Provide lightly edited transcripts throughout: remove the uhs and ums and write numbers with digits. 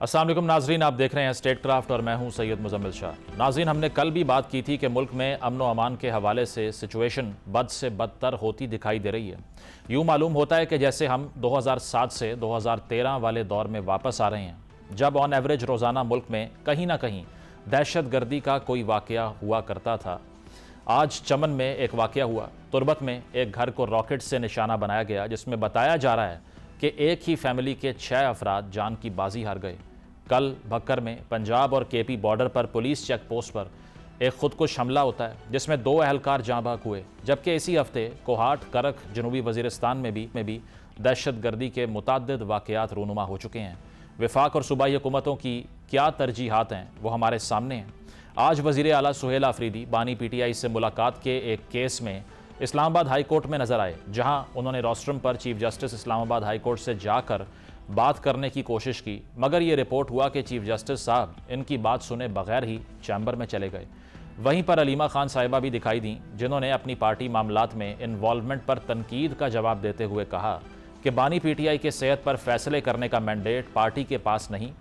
अस्सलाम वालेकुम नाजरीन, आप देख रहे हैं स्टेट क्राफ्ट और मैं हूं सैयद मुजम्मिल शाह। नाजरीन, हमने कल भी बात की थी कि मुल्क में अमन व अमान के हवाले से सिचुएशन बद से बदतर होती दिखाई दे रही है। यूँ मालूम होता है कि जैसे हम 2007 से 2013 वाले दौर में वापस आ रहे हैं, जब ऑन एवरेज रोज़ाना मुल्क में कहीं ना कहीं दहशत गर्दी का कोई वाक़या हुआ करता था। आज चमन में एक वाक़या हुआ। तुरबत में एक घर को रॉकेट से निशाना बनाया गया, जिसमें बताया जा रहा है कि एक ही फैमिली के 6 अफराद जान की बाजी हार गए। कल भक्कर में पंजाब और केपी बॉर्डर पर पुलिस चेक पोस्ट पर एक खुदकुश हमला होता है, जिसमें 2 अहलकार जाँ बहक हुए। जबकि इसी हफ्ते कोहाट, करक, जनूबी वज़ीरिस्तान में भी दहशत गर्दी के मुतअद्दिद वाक़यात रूनुमा हो चुके हैं। वफाक और सूबाई हुकूमतों की क्या तरजीहात हैं, वो हमारे सामने हैं। आज वज़ीर आला सुहेल आफरीदी बानी PTI से मुलाकात के एक केस में इस्लामाबाद हाई कोर्ट में नज़र आए, जहां उन्होंने रोस्ट्रम पर chief justice Islamabad high court से जाकर बात करने की कोशिश की, मगर ये रिपोर्ट हुआ कि चीफ जस्टिस साहब इनकी बात सुने बगैर ही चैम्बर में चले गए। वहीं पर अलीमा खान साहिबा भी दिखाई दी, जिन्होंने अपनी पार्टी मामलात में इन्वॉल्वमेंट पर तनकीद का जवाब देते हुए कहा कि बानी PTI के सेहत पर फैसले करने का मैंडेट पार्टी के पास नहीं,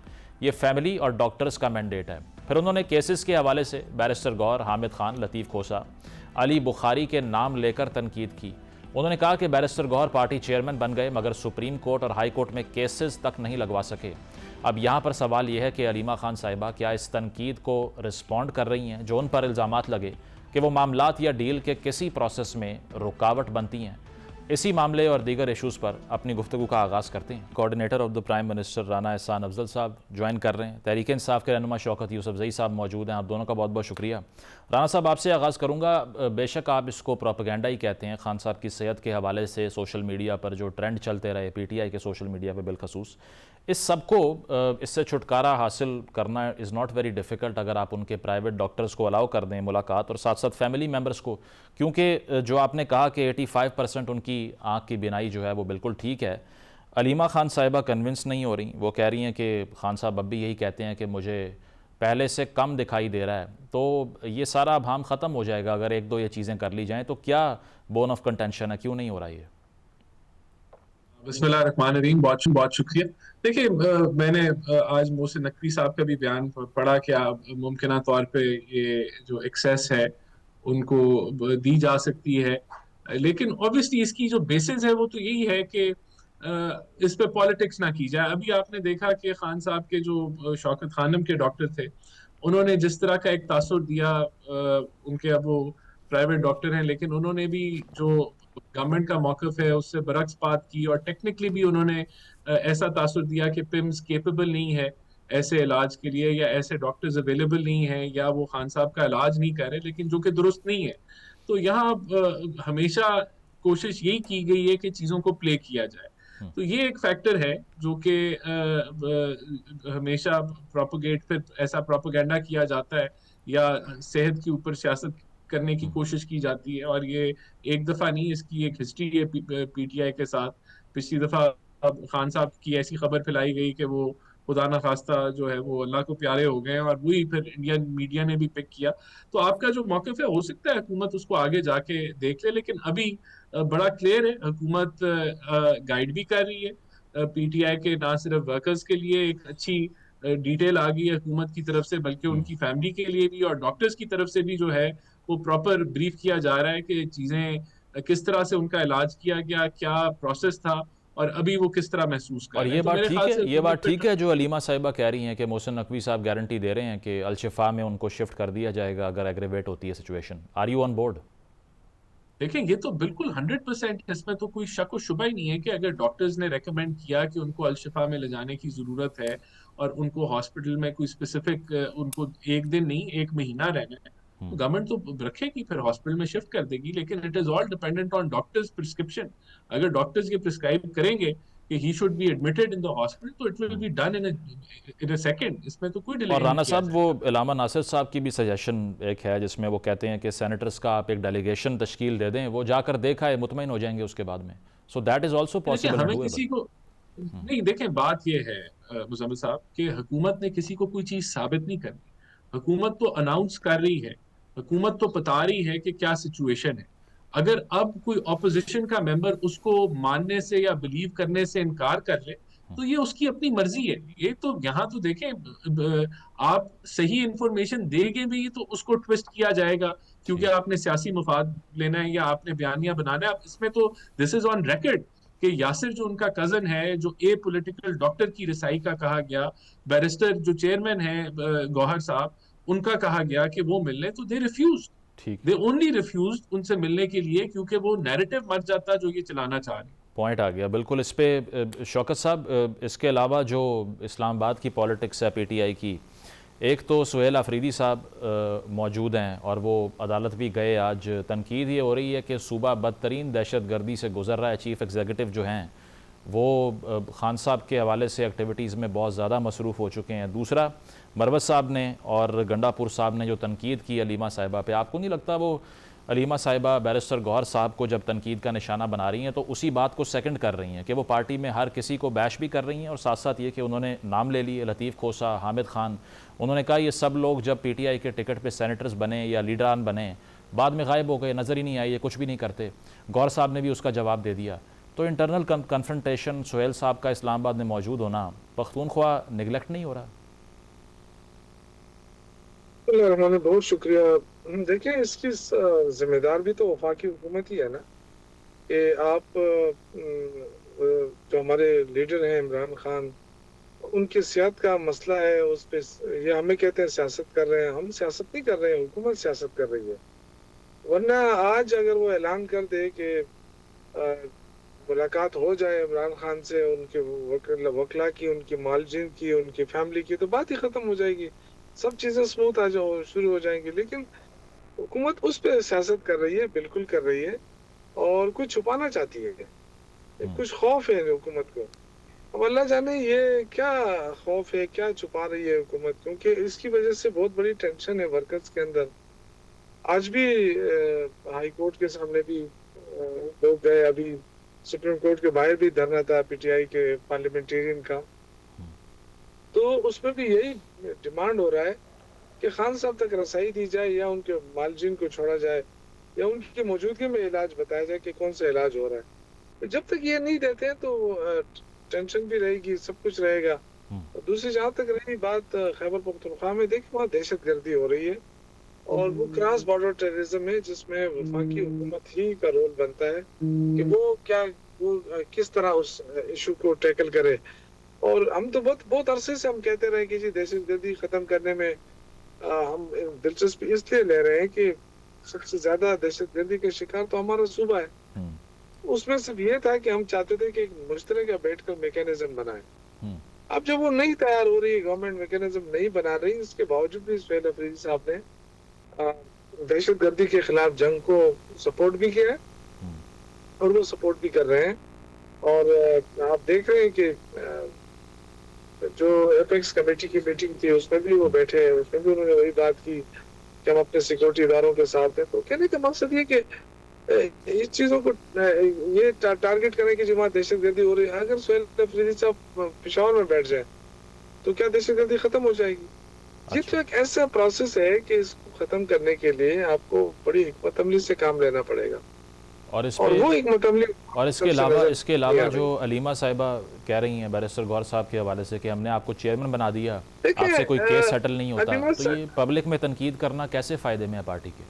ये फैमिली और डॉक्टर्स का मैंडेट है। फिर उन्होंने केसेस के हवाले से बैरिस्टर गौर, हामिद खान, लतीफ़ खोसा, अली बुखारी के नाम लेकर तनकीद की। उन्होंने कहा कि बैरिस्टर गौहर पार्टी चेयरमैन बन गए, मगर सुप्रीम कोर्ट और हाई कोर्ट में केसेस तक नहीं लगवा सके। अब यहाँ पर सवाल यह है कि अलीमा खान साहिबा क्या इस तनकीद को रिस्पॉन्ड कर रही हैं, जो उन पर इल्ज़ामात लगे कि वो मामलात या डील के किसी प्रोसेस में रुकावट बनती हैं। इसी मामले और दीगर इशूज़ पर अपनी गुफ्तगू का आगाज़ करते हैं। Coordinator of the prime minister Rana एहसान अफजल साहब ज्वाइन कर रहे हैं। तहरीक इंसाफ के रहनुमा शौकत यूसुफजई साहब मौजूद हैं। आप दोनों का बहुत बहुत शुक्रिया। राना साहब, आपसे आगाज़ करूँगा। बेशक आप इसको प्रोपेगेंडा ही कहते हैं, खान साहब की सेहत के हवाले से सोशल मीडिया पर जो ट्रेंड चलते रहे, PTI के सोशल मीडिया पर बिलखसूस, इस सब को इससे छुटकारा हासिल करना इज़ नॉट वेरी डिफ़िकल्ट अगर आप उनके प्राइवेट डॉक्टर्स को अलाउ कर दें मुलाकात, और साथ साथ फैमिली मेम्बर्स को, क्योंकि जो आपने कहा कि 85% उनकी आँख की बिनाई जो है वो बिल्कुल ठीक है। अलीमा खान साहिबा कन्विंस नहीं हो रही। वो कह रही हैं कि खान साहब अब भी यही कहते हैं कि मुझे पहले से कम दिखाई दे रहा है। तो ये सारा अभाम ख़त्म हो जाएगा अगर एक दो ये चीज़ें कर ली जाएँ। तो क्या बोन ऑफ कंटेंशन है, क्यों नहीं हो रहा ये? बिस्मिल्लाहिर्रहमानिर्रहीम। बहुत बहुत शुक्रिया। देखिए, मैंने आज मोहसिन नकवी साहब का भी बयान पढ़ा कि मुमकिन तौर पे ये जो एक्सेस है उनको दी जा सकती है, लेकिन ऑब्वियसली इसकी जो बेसिस है वो तो यही है कि इस पे पॉलिटिक्स ना की जाए। अभी आपने देखा कि खान साहब के जो शौकत खानम के डॉक्टर थे, उन्होंने जिस तरह का एक तासुर दिया, उनके अब वो प्राइवेट डॉक्टर हैं, लेकिन उन्होंने भी जो गवर्नमेंट का मौकफ है उससे बरक्स बात की, और टेक्निकली भी उन्होंने ऐसा तासुर दिया कि पिम्स केपेबल नहीं है ऐसे इलाज के लिए, या ऐसे डॉक्टर्स अवेलेबल नहीं है, या वो खान साहब का इलाज नहीं कर रहे, लेकिन जो कि दुरुस्त नहीं है। तो यहाँ हमेशा कोशिश यही की गई है कि चीज़ों को प्ले किया जाए। तो ये एक फैक्टर है जो कि हमेशा प्रोपोगेट, फिर ऐसा प्रोपोगेंडा किया जाता है या सेहत के ऊपर सियासत करने की कोशिश की जाती है, और ये एक दफा नहीं, इसकी एक हिस्ट्री है PTI के साथ। पिछली दफा अब खान साहब की ऐसी खबर फैलाई गई कि वो खुदा ना खास्ता जो है वो अल्लाह को प्यारे हो गए, और वही फिर इंडियन मीडिया ने भी पिक किया। तो आपका जो मौकफ है, हो सकता है हुकूमत उसको आगे जाके देख ले, लेकिन अभी बड़ा क्लियर है, हुकूमत गाइड भी कर रही है PTI के ना सिर्फ वर्कर्स के लिए। एक अच्छी डिटेल आ गई है हुकूमत की तरफ से, बल्कि उनकी फैमिली के लिए भी और डॉक्टर्स की तरफ से भी जो है वो प्रॉपर ब्रीफ किया जा रहा है कि चीजें किस तरह से उनका इलाज किया गया, क्या प्रोसेस था, और अभी वो किस तरह महसूस कर और रहे ये हैं। तो बात मेरे ठीक ख्याल है, से ये बात हुकूमत ठीक पे है जो अलीमा साहिबा कह रही हैं कि मोहसिन नकवी साहब गारंटी दे रहे हैं कि अल-शिफा में उनको शिफ्ट कर दिया जाएगा अगर एग्रेवेट होती है situation. Are you on board? देखें, ये तो बिल्कुल 100%, इसमें तो कोई शक व शुबा ही नहीं है कि अगर डॉक्टर्स ने रेकमेंड किया कि उनको अल-शिफा में ले जाने की जरूरत है, और उनको हॉस्पिटल में कोई स्पेसिफिक, उनको एक दिन नहीं 1 महीना रहना है, तो गवर्नमेंट तो रखेगी, फिर हॉस्पिटल में शिफ्ट कर देगी। लेकिन it is all dependent on doctor's prescription. अगर डॉक्टर्स ये प्रिस्क्राइब करेंगे कि he should be admitted in the hospital, तो it will be done in a second. इसमें तो कोई डिले और नहीं राना किया साहब, वो जाएगा। इलामा नासिर साहब की भी सजेशन एक है, जिसमें वो कहते हैं कि सेनेटर्स का आप एक डेलीगेशन तश्कील दे दें, वो जाकर देखा है, मुतमईन हो जाएंगे उसके बाद में। सो दैट इज़ ऑल्सो देखिए, पॉसिबल एंड हमें डूएबल। किसी को नहीं, देखें, बात यह है मुजम्मिल साहब कि हुकूमत ने किसी को कोई चीज साबित नहीं करनी। हुकूमत तो अनाउंस कर रही है, हुकूमत तो बता रही है कि क्या सिचुएशन है। अगर अब कोई ऑपोजिशन का मेंबर उसको मानने से या बिलीव करने से इनकार कर ले, तो ये उसकी अपनी मर्जी है। ये तो यहाँ तो देखें, आप सही इंफॉर्मेशन देंगे भी तो उसको ट्विस्ट किया जाएगा, क्योंकि जी आपने सियासी मफाद लेना है या आपने बयानिया बनाना है। अब इसमें तो दिस इज ऑन रिकॉर्ड कि यासिर जो उनका कजन है, जो ए पॉलिटिकल डॉक्टर की रिसाई का कहा गया, बैरिस्टर जो चेयरमैन है गौहर साहब, उनका कहा गया कि वो मिलने, तो दे रिफ्यूज। ठीक दे है, ओनली रिफ्यूज उनसे मिलने के लिए, क्योंकि वो नैरेटिव मर जाता जो ये चलाना चाह रहे हैं। पॉइंट आ गया बिल्कुल इस पे। शौकत साहब, इसके अलावा जो इस्लामाबाद की पॉलिटिक्स है पीटीआई की, एक तो सुहेल अफरीदी साहब मौजूद हैं और वो अदालत भी गए आज। तनकीद ये हो रही है कि सूबा बदतरीन दहशत गर्दी से गुजर रहा है। चीफ़ एग्जीक्यूटिव जो हैं वो खान साहब के हवाले से एक्टिविटीज़ में बहुत ज़्यादा मसरूफ़ हो चुके हैं। दूसरा, मरवत साहब ने और गंडापुर साहब ने जो तनकीद की अलीमा साहिबा पे, आपको नहीं लगता वो अलीमा साहिबा बैरिस्टर गौहर साहब को जब तनकीद का निशाना बना रही हैं तो उसी बात को सेकंड कर रही हैं कि वो पार्टी में हर किसी को बैश भी कर रही हैं, और साथ साथ ये कि उन्होंने नाम ले लिए लतीफ़ खोसा, हामिद खान, उन्होंने कहा ये सब लोग जब पीटीआई के टिकट पे सेनेटर्स बने या लीडरान बने, बाद में गायब हो गए, नज़र ही नहीं आए, ये कुछ भी नहीं करते। गौहर साहब ने भी उसका जवाब दे दिया। तो इंटरनल कन्फ्रंटेशन सुहेल साहब का इस्लामाबाद में मौजूद होना पख्तूनख्वा निगलेक्ट नहीं हो रहा? रहमान, बहुत शुक्रिया। देखिए, इसकी जिम्मेदार भी तो वफाकी हुकूमत ही है ना, कि आप जो हमारे लीडर हैं इमरान खान, उनकी सियासत का मसला है, उस पे ये हमें कहते हैं सियासत कर रहे हैं। हम सियासत नहीं कर रहे हैं, हुकूमत सियासत कर रही है। वरना आज अगर वो ऐलान कर दे कि मुलाकात हो जाए इमरान खान से, उनके वकला की, उनकी मालजिन की, उनकी फैमिली की, तो बात ही खत्म हो जाएगी, सब चीजें स्मूथ आ जाओ शुरू हो जाएंगी। लेकिन हुकूमत उस पे सियासत कर रही है, बिल्कुल कर रही है, और कुछ छुपाना चाहती है। कुछ खौफ है हुकूमत को। अब अल्लाह जाने ये क्या खौफ है, क्या छुपा रही है हुकूमत, क्योंकि इसकी वजह से बहुत बड़ी टेंशन है वर्कर्स के अंदर। आज भी हाई कोर्ट के सामने भी लोग गए, अभी सुप्रीम कोर्ट के बाहर भी धरना था पीटीआई के पार्लियामेंटेरियन का। तो उसमें भी यही डिमांड हो रहा है कि खान साहब तक रसाई दी जाए, या उनके मालजिन को छोड़ा जाए, या उनकी मौजूदगी में इलाज बताया जाए कि कौन सा इलाज हो रहा है। तो जब तक ये नहीं देते हैं तो टेंशन भी रहेगी, सब कुछ रहेगा। और दूसरी जहाँ तक रही बात खैबर पख्तूनख्वा में, देखिए वहाँ दहशत गर्दी हो रही है, और वो क्रॉस बॉर्डर टेररिज्म है, जिसमें वफाकी हुकूमत ही का रोल बनता है कि वो किस तरह उस इशू को टैकल करे। और हम तो बहुत अरसे से हम कहते रहे कि जी दहशतगर्दी खत्म करने में हम दिलचस्पी इसलिए ले रहे हैं कि सबसे ज्यादा दहशतगर्दी का शिकार तो हमारा सूबा है। उसमें सिर्फ ये था कि हम चाहते थे कि एक मुश्तरका बैठकर मैकेनिज्म बनाए। अब जब वो नहीं तैयार हो रही, गवर्नमेंट मैकेनिज्म नहीं बना रही, इसके बावजूद भी सुहेल अफरीदी साहब ने दहशतगर्दी के खिलाफ जंग को सपोर्ट भी किया है, और वो सपोर्ट भी कर रहे हैं। और आप देख रहे हैं कि जो एपेक्स कमेटी की मीटिंग थी उसमें भी वो बैठे हैं, उसमें भी उन्होंने वही बात की कि हम अपने सिक्योरिटी इदारों के साथ हैं। तो कहने का मकसद ये कि इस चीजों को ये टारगेट करें कि जहाँ दहशतगर्दी हो रही है, अगर सुहेल अफरीदी साहब पेशावर में बैठ जाए तो क्या दहशतगर्दी खत्म हो जाएगी? ये तो एक ऐसा प्रोसेस है कि इसको खत्म करने के लिए आपको बड़ी हिकमत अमली से काम लेना पड़ेगा। और वो हिकमत अमली, और इसके अलावा जो अलीमा साहिबा कह रही हैं बैरिस्टर गौहर साहब के हवाले से कि हमने आपको चेयरमैन बना दिया, आपसे कोई केस सेटल नहीं होता, तो ये पब्लिक में तनकीद करना कैसे फायदे में है पार्टी के?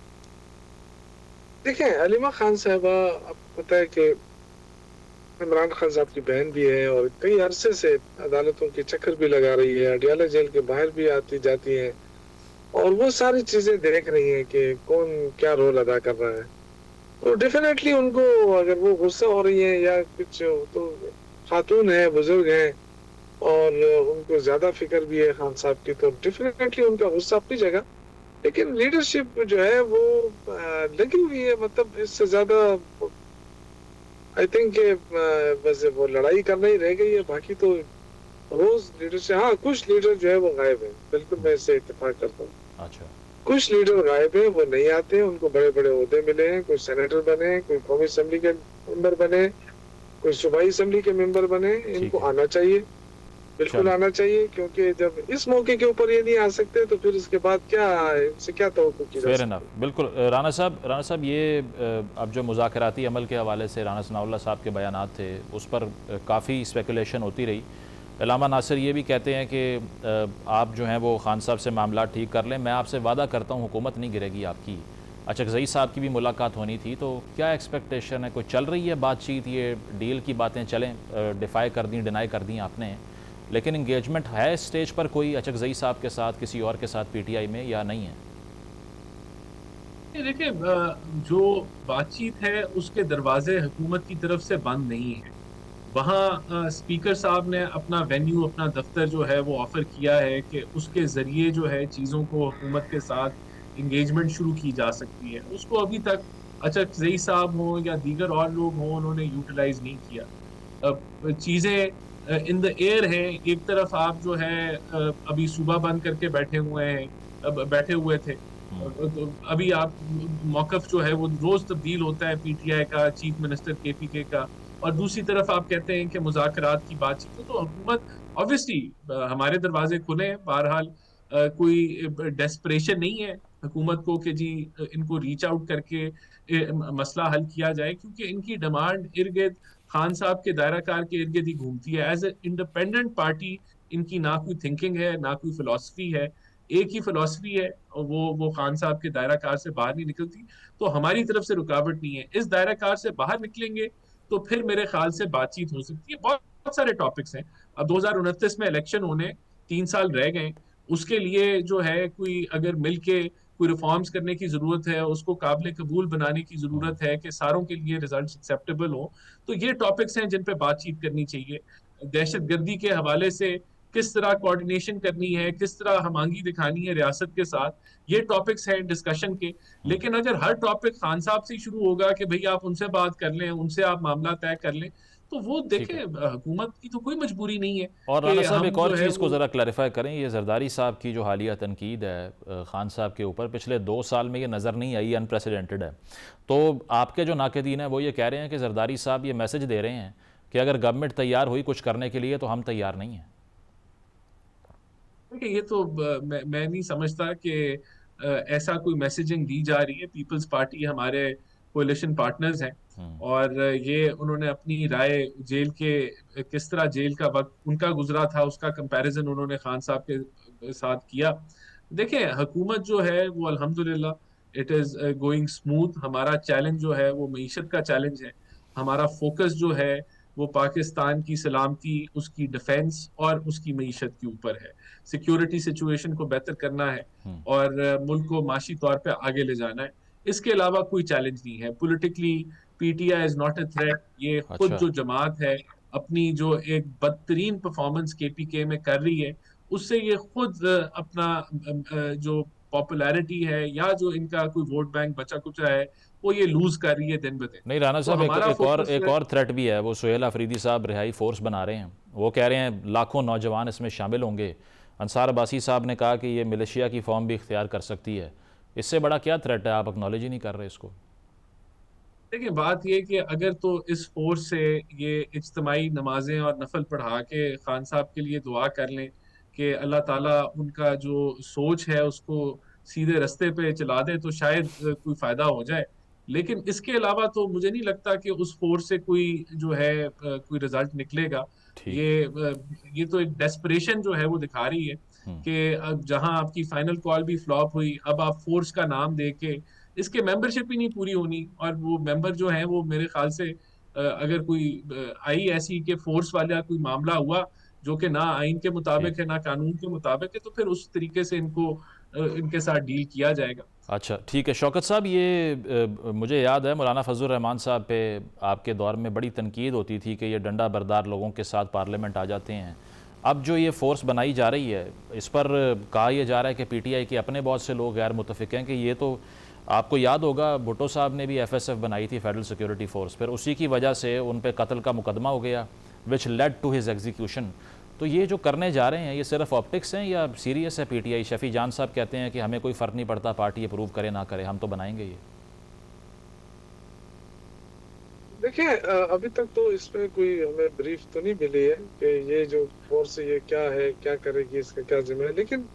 देखिए, अलीमा खान साहिबा, आपको पता है कि इमरान खान साहब की बहन भी है, और कई अरसे से अदालतों के चक्कर भी लगा रही है, अडियाला जेल के बाहर भी आती जाती है, और वो सारी चीजें देख रही हैं कि कौन क्या रोल अदा कर रहा है। तो डेफिनेटली उनको, अगर वो गुस्सा हो रही है या कुछ, तो खातून है, बुजुर्ग हैं, और उनको ज्यादा फिक्र भी है खान साहब की, तो डेफिनेटली उनका गुस्सा अपनी जगह। लेकिन लीडरशिप जो है वो लगी हुई है, मतलब इससे ज्यादा आई थिंक बस वो लड़ाई करना ही रह गई है। बाकी तो रोज लीडरशिप, हाँ कुछ लीडर जो है वो गायब है, बिल्कुल मैं इससे इत्तेफाक करता हूँ। अच्छा, कुछ लीडर गायब है, वो नहीं आते, उनको बड़े बड़े ओहदे मिले हैं, कोई सेनेटर बने, कोई कौमी असेंबली के मेंबर बने, कोई सूबाई असेंबली के मेंबर बने। इनको आना चाहिए, बिल्कुल आना चाहिए, क्योंकि जब इस मौके के ऊपर ये नहीं आ सकते तो फिर इसके बाद क्या, इनसे क्या तवक्को की जा सकती है? फेयर इनफ, बिल्कुल। राना साहब ये अब जो मुज़ाकराती अमल के हवाले से राना सनाउल्लाह साहब के बयानात थे, उस पर काफ़ी स्पेकुलेशन होती रही इलामा नासिर ये भी कहते हैं कि आप जो हैं वो खान साहब से मामला ठीक कर लें, मैं आपसे वादा करता हूँ हुकूमत नहीं गिरेगी आपकी। अचकज़ई साहब की भी मुलाकात होनी थी, तो क्या एक्सपेक्टेशन है, कोई चल रही है बातचीत, ये डील की बातें चलें, डिफाई कर दी, डिनाई कर दी आपने, लेकिन इंगेजमेंट है स्टेज पर कोई अचकज़ई साहब के साथ, किसी और के साथ पीटीआई में, या नहीं है? देखिए, जो बातचीत है उसके दरवाजे हुकूमत की तरफ से बंद नहीं है। वहाँ स्पीकर साहब ने अपना वेन्यू, अपना दफ्तर जो है वो ऑफर किया है कि उसके जरिए जो है चीज़ों को हुकूमत के साथ इंगेजमेंट शुरू की जा सकती है। उसको अभी तक अचकज़ई साहब हों या दीगर और लोग हों, उन्होंने यूटिलाइज नहीं किया। चीज़ें इन द एयर हैं। एक तरफ आप जो है अभी सूबा बंद करके बैठे हुए हैं, बैठे हुए थे। तो अभी आप मौकफ जो है वो रोज तब्दील होता है, पीटीआई का, चीफ मिनिस्टर केपीके का, और दूसरी तरफ आप कहते हैं कि मुज़ाकरात की बातचीत। तो हुकूमत ऑब्वियसली, हमारे दरवाजे खुले हैं। बहरहाल कोई डेस्परेशन नहीं है हुकूमत को कि जी इनको रीच आउट करके मसला हल किया जाए, क्योंकि इनकी डिमांड इर्द गिर्द खान साहब के दायरा कार के इर्द गिर्द ही घूमती है। एज ए इंडिपेंडेंट पार्टी इनकी ना कोई थिंकिंग है, ना कोई फिलॉसफी है। एक ही फिलॉसफी है, और वो खान साहब के दायरा कार से बाहर नहीं निकलती। तो हमारी तरफ से रुकावट नहीं है। इस दायरा कार से बाहर निकलेंगे तो फिर मेरे ख्याल से बातचीत हो सकती है। बहुत बहुत सारे टॉपिक्स हैं। अब 2029 में इलेक्शन होने 3 साल रह गए। उसके लिए जो है कोई अगर मिलके कोई रिफॉर्म्स करने की जरूरत है, उसको काबिल कबूल बनाने की जरूरत है कि सारों के लिए रिजल्ट एक्सेप्टेबल हो, तो ये टॉपिक्स हैं जिन पे बातचीत करनी चाहिए। दहशतगर्दी के हवाले से किस तरह कोऑर्डिनेशन करनी है, किस तरह हमांगी दिखानी है रियासत के साथ, ये टॉपिक्स हैं डिस्कशन के। लेकिन अगर हर टॉपिक खान साहब से शुरू होगा कि भाई आप उनसे बात कर लें, उनसे आप मामला तय कर लें, तो वो ठीक देखें, है। हुकूमत की तो कोई मजबूरी नहीं है और कि राना साहब, हम एक जो और है चीज़ को वो। ज़रा क्लैरिफाई करें, ये जरदारी साहब की जो हालिया तनकीद है खान साहब के ऊपर, पिछले 2 साल में ये नज़र नहीं आई, अनप्रेसिडेंटेड है। तो आपके जो नाक़दीन हैं वो ये कह रहे हैं कि जरदारी साहब ये मैसेज दे रहे हैं कि अगर गवर्नमेंट तैयार हुई कुछ करने के लिए तो हम तैयार नहीं हैं। देखिए, ये तो मैं नहीं समझता कि ऐसा कोई मैसेजिंग दी जा रही है। पीपल्स पार्टी हमारे कोalition पार्टनर्स हैं, और ये उन्होंने अपनी राय जेल के, किस तरह जेल का वक्त उनका गुजरा था, उसका कंपैरिजन उन्होंने खान साहब के साथ किया। देखिए, हुकूमत जो है वो अल्हम्दुलिल्लाह इट इज गोइंग स्मूथ। हमारा चैलेंज जो है वो मईशत का चैलेंज है। हमारा फोकस जो है वो पाकिस्तान की सलामती, उसकी डिफेंस और उसकी मईशत के ऊपर है। सिक्योरिटी सिचुएशन को बेहतर करना है, और मुल्क को माशी तौर पे आगे ले जाना है। इसके अलावा कोई चैलेंज नहीं है। Politically PTI is not a threat. ये खुद अच्छा। जो जमात है अपनी जो एक बदतरीन परफॉर्मेंस केपीके में कर रही है, उससे ये खुद अपना जो पॉपुलैरिटी है या जो इनका कोई वोट बैंक बचा कुचा है, वो ये लूज कर रही है दिन ब दिन। नहीं राना तो साहब, हमारा फोकस एक है। और थ्रेट भी है। वो सुहेल अफरीदी साहब रिहाई फोर्स बना रहे हैं, वो कह रहे हैं लाखों नौजवान इसमें शामिल होंगे। अंसार अब्बासी साहब ने कहा कि ये मिलिशिया की फॉर्म भी इख्तियार कर सकती है। इससे बड़ा क्या थ्रेट है? आप एक्नॉलेज ही नहीं कर रहे इसको। देखिए, बात ये कि अगर तो इस फोर्स से ये इज्तिमाई नमाजें और नफल पढ़ा के खान साहब के लिए दुआ कर लें कि अल्लाह ताला उनका जो सोच है उसको सीधे रास्ते पे चला दे, तो शायद कोई फायदा हो जाए। लेकिन इसके अलावा तो मुझे नहीं लगता कि उस फोर्स से कोई जो है कोई रिजल्ट निकलेगा। ठीक। ये तो एक डेस्परेशन जो है वो दिखा रही है कि अब जहां आपकी फाइनल कॉल भी फ्लॉप हुई, अब आप फोर्स का नाम दे के, इसके मेंबरशिप ही नहीं पूरी होनी। और वो मेंबर जो है वो मेरे ख्याल से अगर कोई आई ऐसी कि फोर्स वाला कोई मामला हुआ जो कि ना आइन के ठीक। मुताबिक है ना कानून के मुताबिक है, तो फिर उस तरीके से इनको इनके साथ डील किया जाएगा। अच्छा ठीक है। शौकत साहब, ये मुझे याद है मौलाना फजल रहमान साहब पे आपके दौर में बड़ी तनकीद होती थी कि ये डंडा बरदार लोगों के साथ पार्लियामेंट आ जाते हैं। अब जो ये फोर्स बनाई जा रही है, इस पर कहा यह जा रहा है कि पीटीआई के अपने बहुत से लोग गैर मुतफिक हैं कि ये तो, आपको याद होगा भुट्टो साहब ने भी एफएसएफ बनाई थी, फेडरल सिक्योरिटी फोर्स, फिर उसी की वजह से उन पर कत्ल का मुकदमा हो गया, which led to his execution. तो ये जो करने जा रहे हैं ये सिर्फ ऑप्टिक्स हैं या सीरियस है पीटीआई? शफी जान साहब कहते हैं कि हमें कोई फ़र्क नहीं पड़ता पार्टी अप्रूव करे ना करे, हम तो बनाएंगे ये। देखिए, अभी तक तो इसमें कोई हमें ब्रीफ तो नहीं मिली है कि ये जो फोर्स है ये क्या है, क्या करेगी, इसका क्या जिम्मा है। लेकिन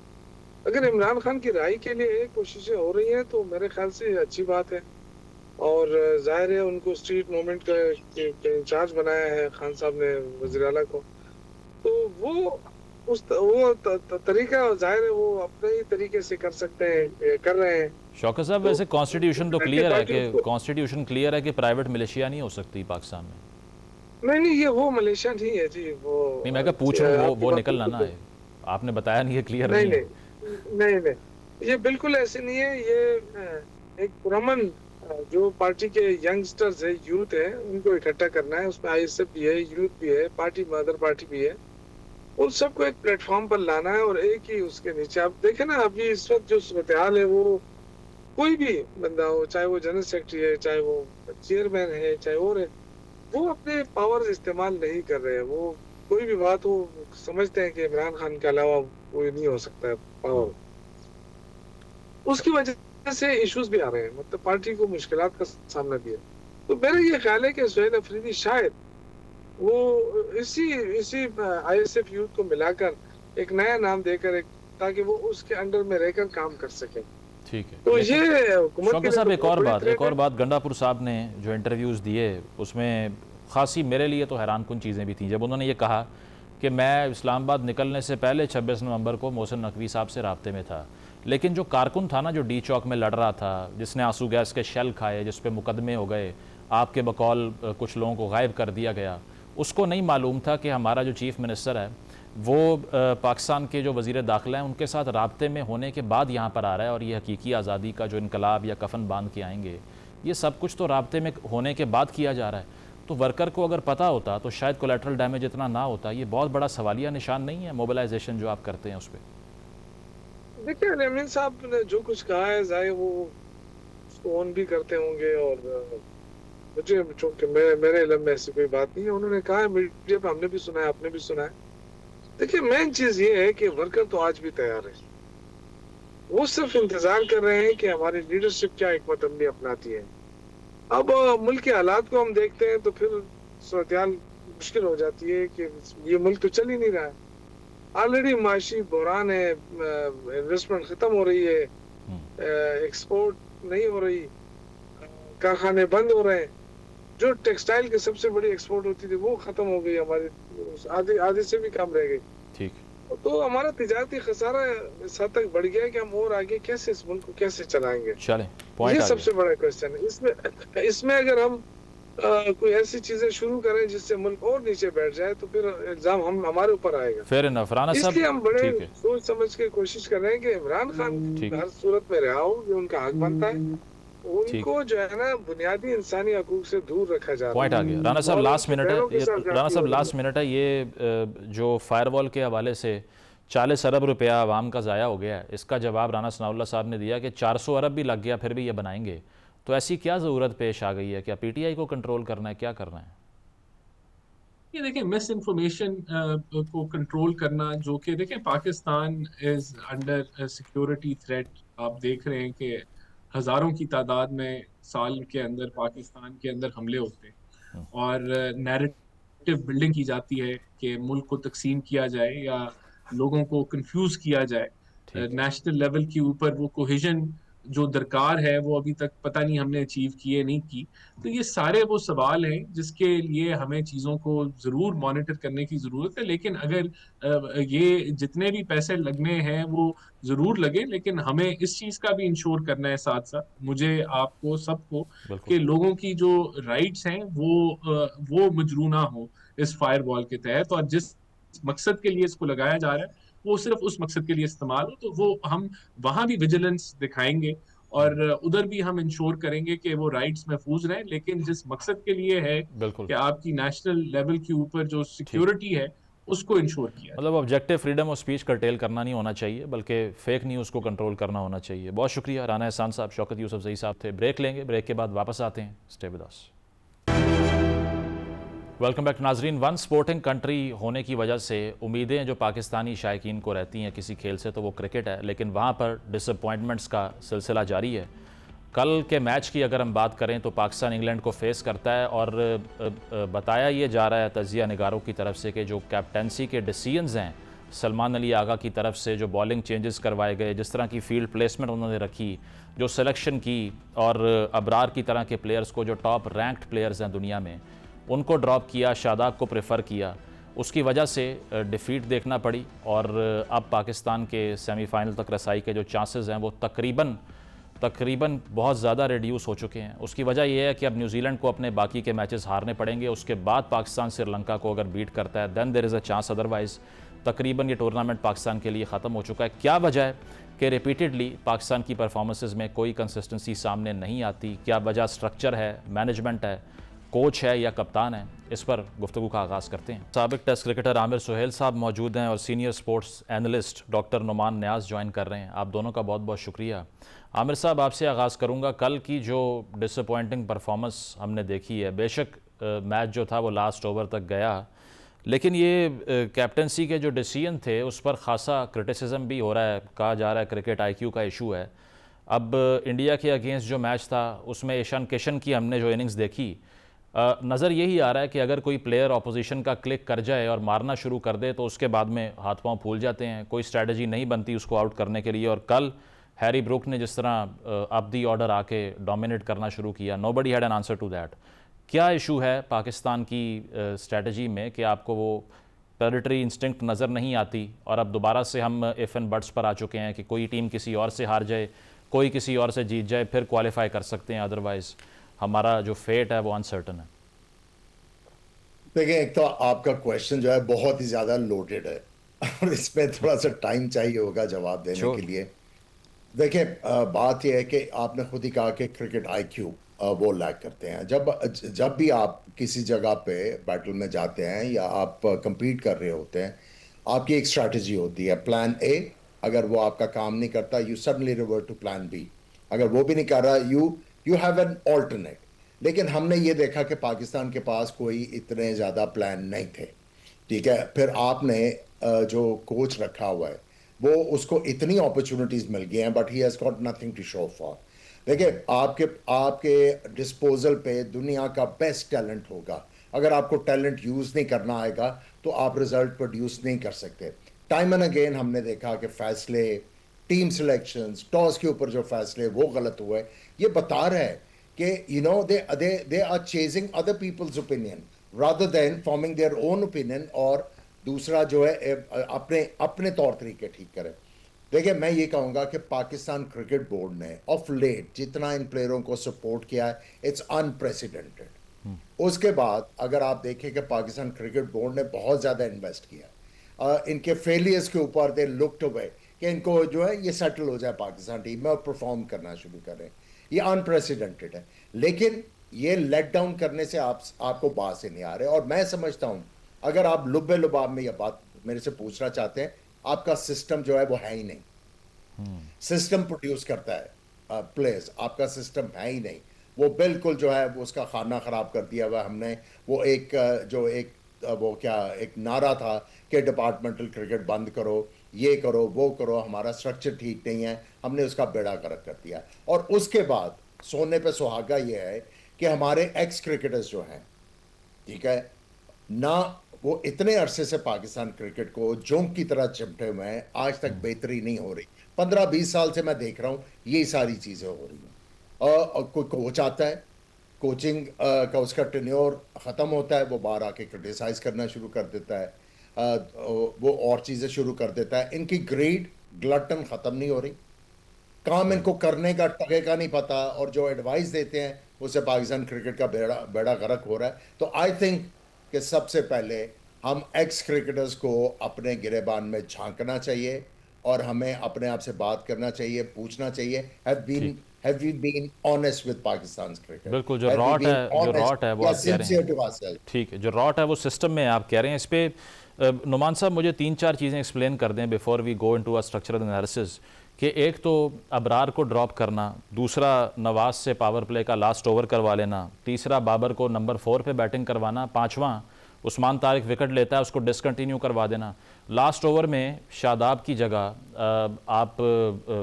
अगर इमरान खान की राय के लिए कोशिशें हो रही हैं तो मेरे ख्याल से अच्छी बात है। और जाहिर है उनको स्ट्रीट मूवमेंट का इंचार्ज बनाया है खान साहब ने, वज़ीर आला को। तो वो तरीका जाहिर है वो अपने ही तरीके से कर सकते हैं, कर रहे हैं। शौकत साहब, तो वैसे कॉन्स्टिट्यूशन तो क्लियर है पार्टी कि कॉन्स्टिट्यूशन क्लियर है कि प्राइवेट मिलिशिया नहीं हो सकती पाकिस्तान में। नहीं, ये वो मलेशिया नहीं है जी, वो नहीं, मैं क्या पूछ रहा हूँ, वो निकलना ना है, आपने बताया नहीं, ये क्लियर नहीं नहीं है। नहीं नहीं, ये बिल्कुल ऐसे नहीं है। ये एक पुरअमन जो पार्टी के यंगस्टर्स है, यूथ है, उनको इकट्ठा करना है। उसमें आईएसएफ भी है, यूथ भी है, पार्टी मदर पार्टी भी है। उन सबको एक प्लेटफॉर्म पर लाना है और एक ही उसके नीचे आप देखें ना, अभी इस वक्त जो सूरत-ए-हाल है, वो कोई भी बंदा हो, चाहे वो जनरल सेक्रेटरी है, चाहे वो चेयरमैन है, चाहे और है, वो अपने पावर्स इस्तेमाल नहीं कर रहे हैं। वो कोई भी बात हो समझते हैं कि इमरान खान के अलावा कोई नहीं हो सकता है पावर। उसकी वजह से इश्यूज भी आ रहे हैं, मतलब पार्टी को मुश्किलात का सामना भी है। तो मेरा ये ख्याल है कि सुहेल अफरीदी शायद वो इसी आईएसएफ यूथ को मिलाकर एक नया नाम देकर ताकि वो उसके अंडर में रहकर काम कर सके। ठीक है, तो ये हुकूमत शौकत साहब एक और बात गंडापुर साहब ने जो इंटरव्यूज़ दिए उसमें खासी मेरे लिए तो हैरान कुन चीज़ें भी थीं। जब उन्होंने ये कहा कि मैं इस्लामाबाद निकलने से पहले 26 नवंबर को मोहसिन नकवी साहब से राब्ते में था, लेकिन जो कारकुन था ना, जो डी चौक में लड़ रहा था, जिसने आंसू गैस के शेल खाए, जिस पे मुकदमे हो गए, आपके बकौल कुछ लोगों को गायब कर दिया गया, उसको नहीं मालूम था कि हमारा जो चीफ़ मिनिस्टर है वो पाकिस्तान के जो वज़ीर दाखिला हैं उनके साथ राब्ते में होने के बाद यहाँ पर आ रहा है, और ये हकीकी आज़ादी का जो इनकलाब या कफन बांध के आएंगे, ये सब कुछ तो राब्ते में होने के बाद किया जा रहा है। तो वर्कर को अगर पता होता तो शायद कोलेटरल डैमेज इतना ना होता। ये बहुत बड़ा सवालिया निशान नहीं है मोबिलाइजेशन जो आप करते हैं उस पर? देखिए, अमीन साहब ने जो कुछ कहा है जाहिर वो उसको ऑन भी करते होंगे, और मुझे चूंकि मेरे इल्म में ऐसी कोई बात नहीं है। उन्होंने कहा है, मीडिया पे हमने भी सुना है, आपने भी सुना है। देखिए, मेन चीज ये है कि वर्कर तो आज भी तैयार है, वो सिर्फ इंतजार कर रहे हैं कि हमारी लीडरशिप क्या हिकमत अमली अपनाती है। अब मुल्क के हालात को हम देखते हैं तो फिर सूरत-ए-हाल मुश्किल हो जाती है कि ये मुल्क तो चल ही नहीं रहा है। ऑलरेडी माशी बहरान है, इन्वेस्टमेंट खत्म हो रही है, एक्सपोर्ट नहीं हो रही, कारखाने बंद हो रहे हैं। जो टेक्सटाइल की सबसे बड़ी एक्सपोर्ट होती थी वो खत्म हो गई, हमारी आधे से भी कम रह गई। ठीक, तो हमारा तिजारती खसारा इस हद तक बढ़ गया कि हम और आगे कैसे इस मुल्क को कैसे चलाएंगे। चलें, पॉइंट ये सबसे बड़ा क्वेश्चन है। इसमें अगर हम कोई ऐसी चीजें शुरू करें जिससे मुल्क और नीचे बैठ जाए तो फिर इल्जाम हमारे ऊपर आएगा। Fair enough. राना साहब, इसलिए हम बड़े सोच समझ के कोशिश कर रहे हैं कि इमरान खान हर सूरत में रहा हो, ये उनका हक बनता है। उनको जो है ना बुनियादी इंसानी हकूक से दूर रखा जा रहा है। पॉइंट आ गया। राना साहब लास्ट मिनट है, राना साहब लास्ट मिनट है। ये जो फायरवॉल के हवाले से 40 अरब रुपया आवाम का ज़ाया हो गया है, इसका जवाब राना सनाउल्लाह साहब ने दिया कि 400 अरब भी लग गया फिर भी ये बनाएंगे। तो ऐसी क्या ज़रूरत पेश आ गई है? क्या पीटीआई को कंट्रोल करना है, क्या करना है? ये देखें, मिस इन्फॉर्मेशन को कंट्रोल करना, जो कि देखें Pakistan is under security threat. आप देख रहे हैं कि हजारों की तादाद में साल के अंदर पाकिस्तान के अंदर हमले होते हैं और नैरेटिव बिल्डिंग की जाती है कि मुल्क को तकसीम किया जाए या लोगों को कंफ्यूज किया जाए। नेशनल लेवल के ऊपर वो कोहेजन जो दरकार है वो अभी तक पता नहीं हमने अचीव किए नहीं की। तो ये सारे वो सवाल हैं जिसके लिए हमें चीज़ों को ज़रूर मॉनिटर करने की ज़रूरत है। लेकिन अगर ये जितने भी पैसे लगने हैं वो ज़रूर लगे, लेकिन हमें इस चीज़ का भी इंश्योर करना है साथ साथ मुझे, आपको, सबको, कि लोगों की जो राइट्स हैं वो मजरू ना हो इस फायर वॉल के तहत, और जिस मकसद के लिए इसको लगाया जा रहा है वो सिर्फ उस मकसद के लिए इस्तेमाल हो। तो वो हम वहां भी विजिलेंस दिखाएंगे और उधर भी हम इंश्योर करेंगे कि वो राइट्स महफूज रहें, लेकिन जिस मकसद के लिए है कि आपकी नेशनल लेवल के ऊपर जो सिक्योरिटी है उसको इंश्योर किया। मतलब objective freedom of speech cartel करना नहीं होना चाहिए, बल्कि फेक न्यूज़ को कंट्रोल करना होना चाहिए। बहुत शुक्रिया राना एहसान साहब, शौकत यूसुफजई साहब थे। ब्रेक लेंगे, ब्रेक के बाद वापस आते हैं। Stay with us. Welcome back नाजरीन। वन स्पोर्टिंग कंट्री होने की वजह से उम्मीदें जो पाकिस्तानी शायकीन को रहती हैं किसी खेल से तो वो क्रिकेट है, लेकिन वहाँ पर डिसअपॉइंटमेंट्स का सिलसिला जारी है। कल के मैच की अगर हम बात करें तो पाकिस्तान इंग्लैंड को फेस करता है, और बताया ये जा रहा है तजिया निगारों की तरफ से कि जो कैप्टनसी के डिसीजंस हैं सलमान अली आगा की तरफ से, जो बॉलिंग चेंजेस करवाए गए, जिस तरह की फील्ड प्लेसमेंट उन्होंने रखी, जो सिलेक्शन की, और अबरार की तरह के प्लेयर्स को जो टॉप रैंक्ड प्लेयर्स हैं दुनिया में उनको ड्रॉप किया, शादाब को प्रेफर किया, उसकी वजह से डिफ़ीट देखना पड़ी और अब पाकिस्तान के सेमीफाइनल तक रसाई के जो चांसेस हैं वो तकरीबन बहुत ज़्यादा रिड्यूस हो चुके हैं। उसकी वजह यह है कि अब न्यूजीलैंड को अपने बाकी के मैचेस हारने पड़ेंगे, उसके बाद पाकिस्तान श्रीलंका को अगर बीट करता है then there is a chance, otherwise तकरीबन ये टूर्नामेंट पाकिस्तान के लिए ख़त्म हो चुका है। क्या वजह है कि रिपीटेडली पाकिस्तान की परफॉर्मेंसेस में कोई कंसिस्टेंसी सामने नहीं आती? क्या वजह स्ट्रक्चर है, मैनेजमेंट है, कोच है या कप्तान है? इस पर गुफ्तगू का आगाज़ करते हैं। साबिक टेस्ट क्रिकेटर आमिर सुहेल साहब मौजूद हैं और senior sports analyst doctor Numan Niaz join कर रहे हैं। आप दोनों का बहुत बहुत शुक्रिया। आमिर साहब, आपसे आगाज़ करूँगा। कल की जो डिसअपॉइंटिंग परफॉर्मेंस हमने देखी है, बेशक मैच जो था वो लास्ट ओवर तक गया, लेकिन ये कैप्टनसी के जो डिसीजन थे उस पर ख़ासा क्रिटिसिज्म भी हो रहा है। कहा जा रहा है क्रिकेट आईक्यू का इशू है। अब इंडिया के अगेंस्ट जो मैच था उसमें ईशान किशन की हमने जो इनिंग्स देखी, नज़र यही आ रहा है कि अगर कोई प्लेयर ऑपोजिशन का क्लिक कर जाए और मारना शुरू कर दे तो उसके बाद में हाथ पांव फूल जाते हैं, कोई स्ट्रैटेजी नहीं बनती उसको आउट करने के लिए। और कल हैरी ब्रूक ने जिस तरह अप दी ऑर्डर आके डोमिनेट करना शुरू किया, nobody had an answer to that. क्या इशू है पाकिस्तान की स्ट्रैटेजी में कि आपको वो टेरिटरी इंस्टिंक्ट नज़र नहीं आती और अब दोबारा से हम इफ एंड बट्स पर आ चुके हैं कि कोई टीम किसी और से हार जाए, कोई किसी और से जीत जाए, फिर क्वालिफाई कर सकते हैं, अदरवाइज़ हमारा जो फेट है वो अनसर्टन है? देखिए, एक तो आपका क्वेश्चन जो है बहुत ही ज़्यादा लोडेड है और इसमें थोड़ा सा टाइम चाहिए होगा जवाब देने के लिए। देखिए, बात यह है कि आपने खुद ही कहा कि क्रिकेट आईक्यू वो लैक करते हैं। जब भी आप किसी जगह पे बैटल में जाते हैं या आप compete कर रहे होते हैं, आपकी एक स्ट्रैटेजी होती है, प्लान ए। अगर वो आपका काम नहीं करता, you suddenly revert to plan B. अगर वो भी नहीं कर रहा, यू हैव एन ऑल्टरनेट। लेकिन हमने ये देखा कि पाकिस्तान के पास कोई इतने ज़्यादा प्लान नहीं थे, ठीक है। फिर आपने जो कोच रखा हुआ है वो उसको इतनी अपॉर्चुनिटीज़ मिल गई हैं, but he has got nothing to show for. देखिए, आपके डिस्पोजल पे दुनिया का बेस्ट टैलेंट होगा, अगर आपको टैलेंट यूज़ नहीं करना आएगा तो आप रिजल्ट प्रोड्यूस नहीं कर सकते। टाइम एंड अगेन हमने देखा कि फैसले, टीम सिलेक्शंस, टॉस के ऊपर जो फैसले वो गलत हुए। ये बता रहा है कि they are chasing other people's opinion rather than forming their own opinion, और दूसरा जो है अपने तौर तरीके ठीक करें। देखिए, मैं ये कहूँगा कि पाकिस्तान क्रिकेट बोर्ड ने ऑफ लेट जितना इन प्लेयरों को सपोर्ट किया है, इट्स अनप्रेसिडेंटेड। उसके बाद अगर आप देखें कि पाकिस्तान क्रिकेट बोर्ड ने बहुत ज़्यादा इन्वेस्ट किया इनके फेलियर्स के ऊपर, दे लुक्ड अवे कि इनको जो है ये सेटल हो जाए पाकिस्तान टीम में और परफॉर्म करना शुरू करें। ये अनप्रेसिडेंटेड है, लेकिन ये लेट डाउन करने से आपको बात से नहीं आ रहे। और मैं समझता हूँ अगर आप लुब्बे लुबाब में यह बात मेरे से पूछना चाहते हैं, आपका सिस्टम जो है वो है ही नहीं। सिस्टम प्रोड्यूस करता है प्लेयर्स, आपका सिस्टम है ही नहीं। वो बिल्कुल जो है वो उसका खाना खराब कर दिया हुआ हमने। वो एक नारा था कि डिपार्टमेंटल क्रिकेट बंद करो, ये करो, वो करो, हमारा स्ट्रक्चर ठीक नहीं है, हमने उसका बेड़ा गर्क कर दिया। और उसके बाद सोने पे सुहागा ये है कि हमारे एक्स क्रिकेटर्स जो हैं, ठीक है ना, वो इतने अरसे से पाकिस्तान क्रिकेट को जोंक की तरह चिमटे हुए हैं, आज तक बेहतरी नहीं हो रही। 15-20 साल से मैं देख रहा हूँ ये सारी चीज़ें हो रही हैं। कोई कोच आता है, कोचिंग का उसका टेन्योर ख़त्म होता है, वो बाहर आके क्रिटिसाइज करना शुरू कर देता है, वो और चीज़ें शुरू कर देता है। इनकी ग्रेड ग्लटन ख़त्म नहीं हो रही, काम इनको करने का टके का नहीं पता, और जो एडवाइस देते हैं उससे पाकिस्तान क्रिकेट का बेड़ा गर्क हो रहा है। तो आई थिंक कि सबसे पहले हम एक्स क्रिकेटर्स को अपने गिरेबान में झांकना चाहिए और हमें अपने आप से बात करना चाहिए, पूछना चाहिए, have we been honest with Pakistan's cricket? बिल्कुल, जो रॉट है वो आप कह रहे हैं, ठीक है, जो रॉट है वो सिस्टम में आप कह रहे हैं। इस पे नुमान साहब मुझे 3-4 चीज़ें एक्सप्लेन कर दें before we go into a structural analysis, कि एक तो अबरार को ड्रॉप करना, दूसरा नवाज से पावर प्ले का लास्ट ओवर करवा लेना, तीसरा बाबर को नंबर 4 पे बैटिंग करवाना, पांचवा उस्मान तारिक विकेट लेता है उसको डिसकंटिन्यू करवा देना, लास्ट ओवर में शादाब की जगह आप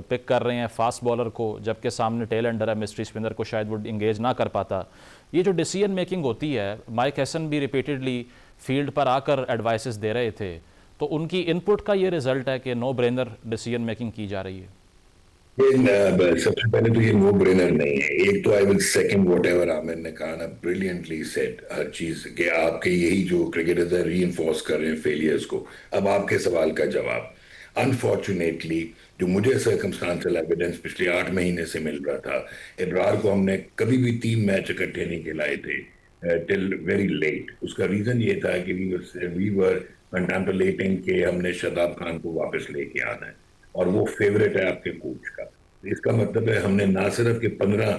पिक कर रहे हैं फास्ट बॉलर को, जबकि सामने टेल एंडर है, मिस्ट्री स्पिनर को शायद वो इंगेज ना कर पाता। ये जो डिसीजन मेकिंग होती है, माइक हैसन भी रिपीटेडली फील्ड पर आकर एडवाइसेस दे रहे थे, तो उनकी इनपुट का ये रिजल्ट है कि नो ब्रेनर डिसीजन मेकिंग की जा रही है। सबसे पहले तो ये नो ब्रेनर नहीं है। एक तो I will second whatever Aamir ने कहा ना, ब्रिलियंटली सेड हर चीज कि आपके यही जो क्रिकेटर्स है रीइंफोर्स कर रहे हैं फेलियर्स को। अब आपके सवाल का जवाब, अनफॉर्चुनेटली जो मुझे सर्कमस्टांशियल एविडेंस पिछले 8 महीने से मिल रहा था, इब्रार को हमने कभी भी 3 मैच इकट्ठे नहीं खिलाए थे टिल वेरी लेट। उसका रीजन ये था कि वी वर कंटेम्पलेटिंग कि हमने शादाब खान को वापस लेके आना है और वो फेवरेट है आपके कोच का। इसका मतलब है हमने ना सिर्फ के 15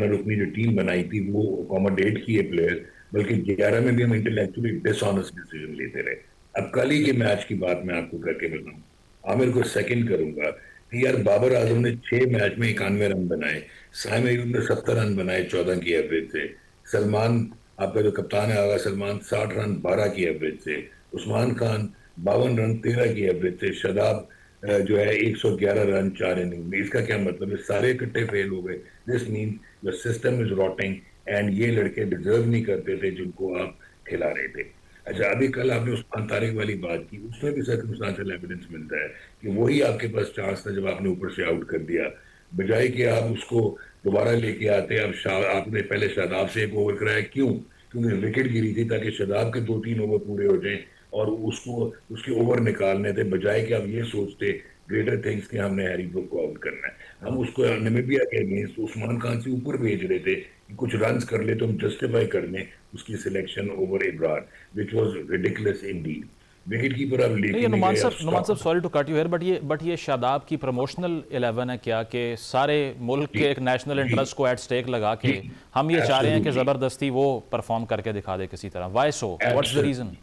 रुकनी जो टीम बनाई थी वो अकोमोडेट किए प्लेयर, बल्कि 11 में भी हम इंटेलेक्चुअली डिसऑनेस्ट डिसीजन लेते रहे। अब कल ही के मैच की बात मैं आपको करके बताऊं, आमिर को सेकंड करूंगा कि यार बाबर आजम ने 6 मैच में 91 रन बनाए, साइम अयूब ने 70 रन बनाए 14 की एवरेज से, सलमान आपका जो कप्तान है सलमान 60 रन 12 की एवरेज से, उस्मान खान 52 रन 13 की एवरेज से, शादाब जो है 111 रन 4 इनिंग में। इसका क्या मतलब है? सारे इकट्ठे फेल हो गए। This mean your system is rotting and ये लड़के डिजर्व नहीं करते थे जिनको आप खिला रहे थे। अच्छा, अभी कल आपने उस्मान तारिक वाली बात की, उसमें भी सर्कमस्टांशियल एविडेंस मिलता है कि वही आपके पास चांस था जब आपने ऊपर से आउट कर दिया, बजाय कि आप उसको दोबारा लेके आते। अब आपने पहले शादाब से एक ओवर कराया, क्यों? क्योंकि विकेट गिरी थी ताकि शादाब के 2-3 ओवर पूरे हो जाएं और उसको उसके ओवर निकालने थे, बजाय कि आप ये सोचते ग्रेटर थिंग्स कि हमने हैरी ब्रूक को आउट करना है। हम उसको नामीबिया के अगेंस्ट उस्मान खान से ऊपर भेज रहे थे कि कुछ रन्स कर ले तो हम जस्टिफाई कर लें उसकी selection over Ibrar, which was ridiculous indeed. Wicket keeper अब लेके Noman sahab sorry to cut you here, but ये शादाब की प्रमोशनल 11 है क्या कि सारे मुल्क के एक नेशनल इंटरेस्ट को एट स्टेक लगा के हम ये चाह रहे हैं कि जबरदस्ती वो परफॉर्म करके दिखा दे किसी तरह? Why so? What's the reason?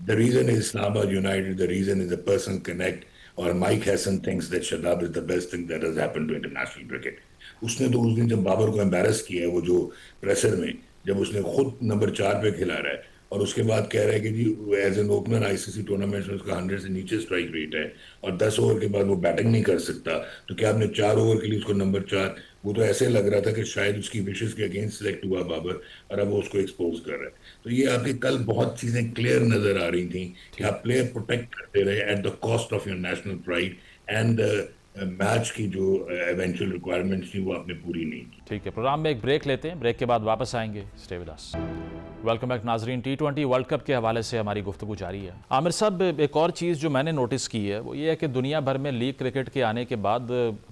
The reason is Islamabad United. The reason is a personal connect. और Mike Hassan thinks that Shadab is the best thing that has happened to international cricket. उसने तो उस दिन जब बाबर को embarrass किया है, वो जो प्रेशर में जब उसने खुद नंबर 4 पे खिला रहा है और उसके बाद कह रहा है कि जी as an opener ICC tournament में उसका 100 से नीचे स्ट्राइक रेट है और 10 ओवर के बाद वो बैटिंग नहीं कर सकता, तो क्या आपने 4 ओवर के लिए उसको नंबर 4? वो तो ऐसे लग रहा था कि शायद उसकी विशेष के अगेंस्ट सिलेक्ट हुआ बाबर और अब वो उसको एक्सपोज कर रहा है। तो ये आपकी कल बहुत चीजें क्लियर नजर आ रही थी कि आप प्लेयर प्रोटेक्ट करते रहे at the cost of your national pride and match की जो एवेंचुअल रिक्वायरमेंट्स थी वो आपने पूरी नहीं की। ठीक है, प्रोग्राम में एक ब्रेक लेते हैं, ब्रेक के बाद वापस आएंगे। Stay with us. Welcome back नाजरीन। T20 वर्ल्ड कप के हवाले से हमारी गुफ्तगू जारी है। आमिर साहब, एक और चीज़ जो मैंने नोटिस की है वो ये है कि दुनिया भर में लीग क्रिकेट के आने के बाद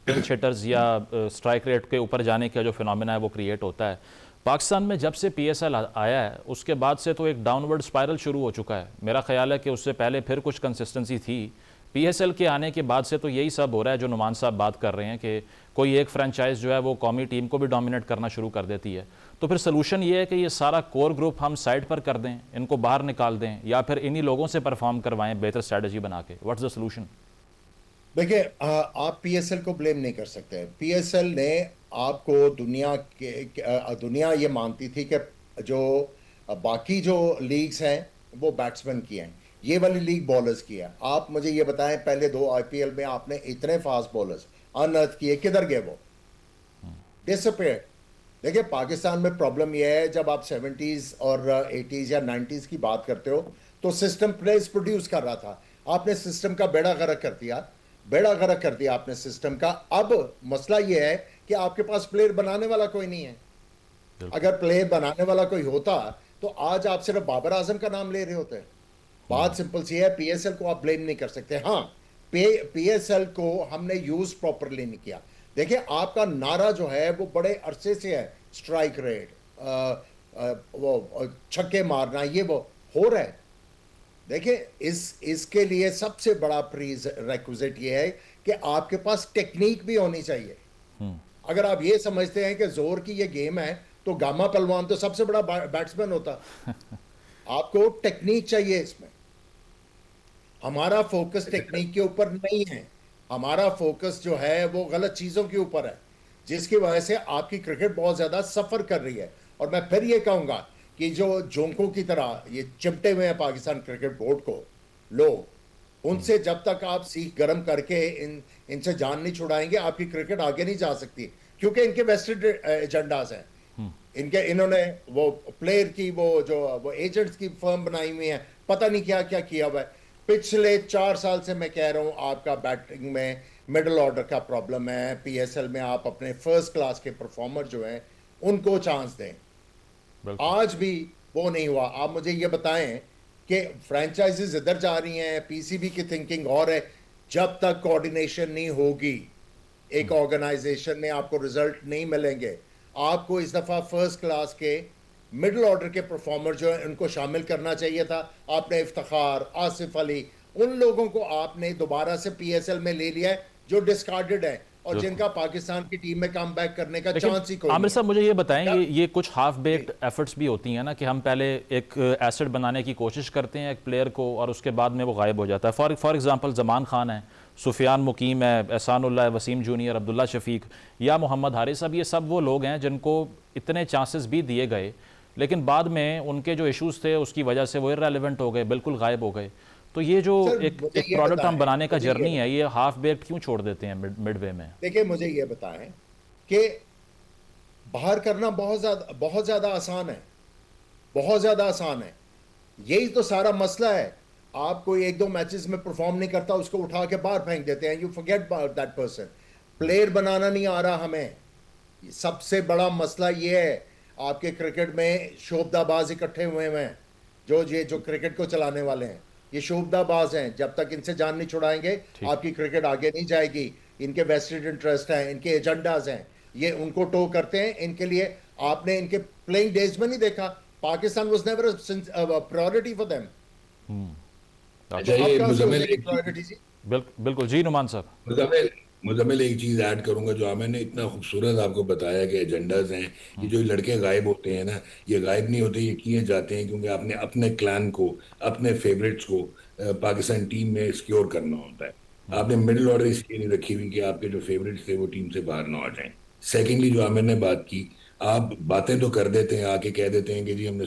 पिंच हिटर्स या स्ट्राइक रेट के ऊपर जाने का जो फिनोमेना है वो क्रिएट होता है। पाकिस्तान में जब से PSL आया है उसके बाद से तो एक डाउनवर्ड स्पाइरल शुरू हो चुका है। मेरा ख्याल है कि उससे पहले फिर कुछ कंसिस्टेंसी थी। PSL के आने के बाद से तो यही सब हो रहा है जो नुमान साहब बात कर रहे हैं कि कोई एक फ्रेंचाइज जो है वो कौमी टीम को भी डोमिनेट करना शुरू कर देती है। तो फिर सोल्यूशन ये है कि ये सारा कोर ग्रुप हम साइड पर कर दें, इनको बाहर निकाल दें, या फिर इन्हीं लोगों से परफॉर्म करवाएं बेहतर स्ट्रेटजी बना के? What's the solution? देखिए, आप PSL को ब्लेम नहीं कर सकते। PSL ने आपको दुनिया ये मानती थी कि जो बाकी जो लीग्स हैं वो बैट्समैन की हैं, ये वाली लीग बॉलर्स की है। आप मुझे ये बताएं, पहले 2 IPL में आपने इतने फास्ट बॉलर्स अनअर्थ किए, किधर गए वो? डिसअपीयर्ड। देखिए, पाकिस्तान में प्रॉब्लम यह है, जब आप 70s और 80s या 90s की बात करते हो तो सिस्टम प्लेयर्स प्रोड्यूस कर रहा था। आपने सिस्टम का बेड़ा गर्क कर दिया आपने सिस्टम का। अब मसला यह है कि आपके पास प्लेयर बनाने वाला कोई नहीं है। अगर प्लेयर बनाने वाला कोई होता तो आज आप सिर्फ बाबर आजम का नाम ले रहे होते। बात सिंपल सी है, PSL को आप ब्लेम नहीं कर सकते। हाँ, PSL को हमने यूज प्रॉपरली नहीं किया। देखिए, आपका नारा जो है वो बड़े अरसे से है, स्ट्राइक रेट, वो छक्के मारना, ये वो हो रहा है। देखिए, इसके लिए सबसे बड़ा प्रीरेक्विजिट ये है कि आपके पास टेक्निक भी होनी चाहिए। अगर आप ये समझते हैं कि जोर की ये गेम है तो गामा पहलवान तो सबसे बड़ा बैट्समैन होता। आपको टेक्निक चाहिए इसमें। हमारा फोकस टेक्निक के ऊपर नहीं है, हमारा फोकस जो है वो गलत चीजों के ऊपर है, जिसकी वजह से आपकी क्रिकेट बहुत ज्यादा सफर कर रही है। और मैं फिर ये कहूंगा कि जो जोंकों की तरह ये चिमटे हुए हैं पाकिस्तान क्रिकेट बोर्ड को लोग, उनसे जब तक आप सीख गर्म करके इनसे जान नहीं छुड़ाएंगे, आपकी क्रिकेट आगे नहीं जा सकती। क्योंकि इनके वेस्टेड एजेंडाज हैं, इन्होंने वो प्लेयर की वो एजेंट्स की फर्म बनाई हुई है, पता नहीं क्या क्या किया हुआ है। पिछले 4 साल से मैं कह रहा हूं आपका बैटिंग में मिडिल ऑर्डर का प्रॉब्लम है। पीएसएल में आप अपने फर्स्ट क्लास के परफॉर्मर जो हैं उनको चांस दें। आज भी वो नहीं हुआ। आप मुझे ये बताएं कि फ्रेंचाइजीज इधर जा रही हैं, पीसीबी की थिंकिंग और है। जब तक कोऑर्डिनेशन नहीं होगी एक ऑर्गेनाइजेशन में आपको रिजल्ट नहीं मिलेंगे। आपको इस दफा फर्स्ट क्लास के मिडिल ऑर्डर के परफॉर्मर जो है उनको शामिल करना चाहिए था। आपने इफ्तिखार, आसिफ अली, उन लोगों को आपने दोबारा से पीएसएल में ले लिया है जो डिस्कार्डेड है और जिनका पाकिस्तान की टीम में कम बैक करने का चांस ही कोई आमिर साहब मुझे ये बताएं, ये कुछ हाफ बेक्ड एफर्ट्स भी होती हैं ना कि हम पहले एक एसेट बनाने की कोशिश करते हैं एक प्लेयर को और उसके बाद में वो गायब हो जाता है। फॉर एग्जांपल ज़मान खान है, सुफियान मुकीम है, एहसानुल्लाह, वसीम जूनियर, अब्दुल्ला शफीक या मोहम्मद हारिस। अब ये सब वो लोग हैं जिनको इतने चांसेस भी दिए गए लेकिन बाद में उनके जो इश्यूज थे उसकी वजह से वो इररेलेवेंट हो गए, बिल्कुल गायब हो गए। तो ये जो एक प्रोडक्ट हम बनाने का जर्नी है ये हाफ बेक्ड क्यों छोड़ देते हैं मिडवे में? देखिए मुझे ये बताएं कि बाहर करना बहुत ज्यादा आसान है, बहुत ज्यादा आसान है। यही तो सारा मसला है। आप कोई 1-2 मैचेस में परफॉर्म नहीं करता उसको उठा के बाहर फेंक देते हैं, you forget that person. Player बनाना नहीं आ रहा हमें। सबसे बड़ा मसला ये है आपके क्रिकेट में शोबदाबाज इकट्ठे हुए हैं जो क्रिकेट को चलाने वाले हैं। ये शोबदाबाज हैं, जब तक इनसे जान नहीं छुड़ाएंगे आपकी क्रिकेट आगे नहीं जाएगी। इनके वेस्टेड इंटरेस्ट हैं, इनके एजेंडाज हैं, ये उनको टो करते हैं। इनके लिए आपने इनके प्लेइंग डेज में नहीं देखा, Pakistan was never a priority for them. बिल्कुल जी नुमान साहब। मुजम्मिल एक चीज ऐड करूंगा जो आमिर ने इतना खूबसूरत आपको बताया कि एजेंडाज हैं। ये जो लड़के गायब होते हैं ना, ये गायब नहीं होते, ये किए जाते हैं क्योंकि आपने अपने क्लैन को, अपने फेवरेट्स को पाकिस्तान टीम में सिक्योर करना होता है। आपने मिडिल ऑर्डर इसलिए नहीं रखी हुई कि आपके जो फेवरेट्स थे वो टीम से बाहर ना आ जाएं। सेकेंडली जो आमिर ने बात की, आप बातें तो कर देते हैं, आके कह देते हैं कि जी हमने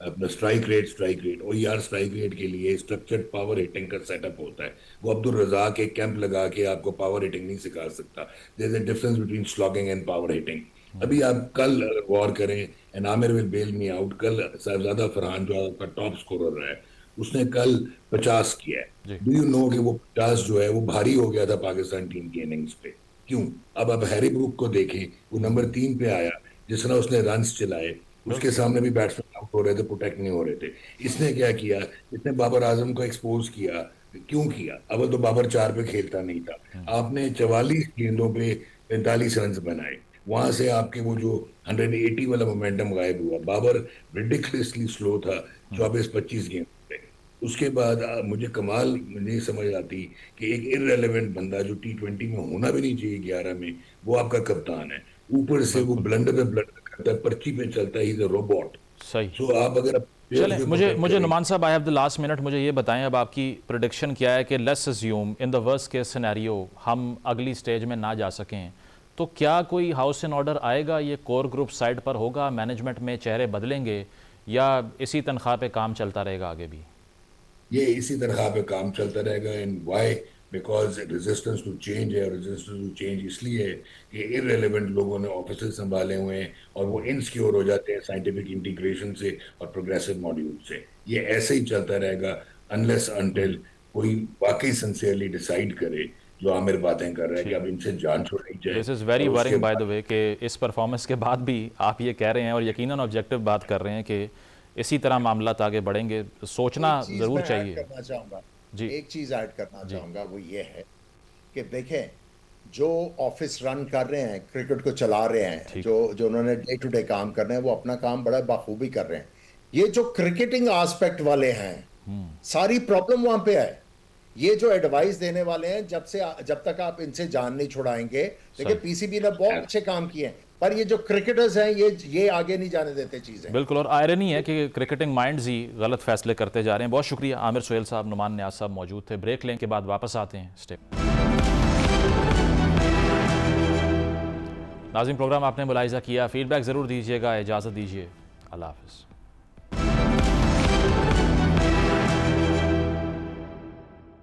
अपना स्ट्राइक रेट और यार स्ट्राइक रेट के लिए स्ट्रक्चर्ड पावर हिटिंग का सेटअप होता है। वो अब्दुल रज़ाक के कैंप लगा के आपको पावर हिटिंग नहीं सिखा सकता। There is a difference between slogging and power hitting. अभी आप कल गौर करें, and Aamir will bail me out, कल साहिबजादा फरहान जो आपका टॉप स्कोरर रहा है उसने कल 50 किया है। डू यू नो कि वो 50 जो है वो भारी हो गया था पाकिस्तान टीम की इनिंग्स पे। क्यों? अब आप हैरी ब्रूक को देखें, वो नंबर 3 पे आया, जिस तरह उसने रन्स चलाए उसके सामने भी बैट्समैन आउट हो रहे थे, प्रोटेक्ट नहीं हो रहे थे। इसने क्या किया? इसने बाबर आजम को एक्सपोज किया। क्यों किया? अब तो बाबर 4 पे खेलता नहीं था। आपने 44 गेंदों पे 45 रन बनाए, वहां से आपके वो जो 180 वाला मोमेंटम गायब हुआ। बाबर रिडिकुलसली स्लो था 24-25 गेंद पे। उसके बाद मुझे नहीं समझ आती कि एक इररेलेवेंट बंदा जो T20 में होना भी नहीं चाहिए 11 में, वो आपका कप्तान है। ऊपर से वो ब्लंडर पे ब्लंडर करता है, पर्ची पे चलता है, ही इज अ रोबोट। सही। सो आप अगर चलें, मुझे नुमान साहब, I have the last minute, मुझे ये बताएं अब आपकी प्रेडिक्शन क्या है कि let's assume in the worst case scenario हम अगली स्टेज में ना जा सकें, तो क्या कोई हाउस इन ऑर्डर आएगा? ये कोर ग्रुप साइड पर होगा, मैनेजमेंट में चेहरे बदलेंगे या इसी तनख्वाह पे काम चलता रहेगा आगे भी? ये इसी तनख्वाह पे काम चलता रहेगा। And why? Because resistance to change है। रेजिस्टेंस टू चेंज इसलिए है कि इररेलेवेंट लोगों ने ऑफिस संभाले हुए हैं और वो इनसिक्योर हो जाते हैं साइंटिफिक इंटीग्रेशन से और प्रोग्रेसिव मॉड्यूल से। ये ऐसे ही चलता रहेगा अनलेस अनटिल कोई वाकई सिंसियरली डिसाइड करे, जो आमिर बातें कर रहा है कि अब इनसे जान छोड़ी जाए। This is very worrying by the way कि इस परफॉर्मेंस के बाद भी आप ये कह रहे हैं और यकीनन ऑब्जेक्टिव बात कर रहे हैं कि इसी तरह मामला आगे बढ़ेंगे। सोचना ज़रूर चाहिए। जी एक चीज ऐड करना चाहूंगा, वो ये है कि देखें जो ऑफिस रन कर रहे हैं, क्रिकेट को चला रहे हैं, जो उन्होंने डे टू डे काम कर रहे हैं, वो अपना काम बड़ा बखूबी कर रहे हैं। ये जो क्रिकेटिंग एस्पेक्ट वाले हैं, सारी प्रॉब्लम वहां पे है। ये जो एडवाइस देने वाले हैं, जब तक आप इनसे जान नहीं छुड़ाएंगे। देखिए पीसीबी ने बहुत अच्छे काम किए हैं, पर ये जो क्रिकेटर्स हैं ये आगे नहीं जाने देते चीजें। बिल्कुल, और आयरनी है कि क्रिकेटिंग माइंड्स ही गलत फैसले करते जा रहे हैं। बहुत शुक्रिया आमिर सुहेल साहब, नुमान नियाज साहब मौजूद थे। ब्रेक लेने के बाद वापस आते हैं। स्टेप नाज़रीन, प्रोग्राम आपने मुलाहिजा किया, फीडबैक ज़रूर दीजिएगा। इजाज़त दीजिए, अल्लाह हाफ़िज़।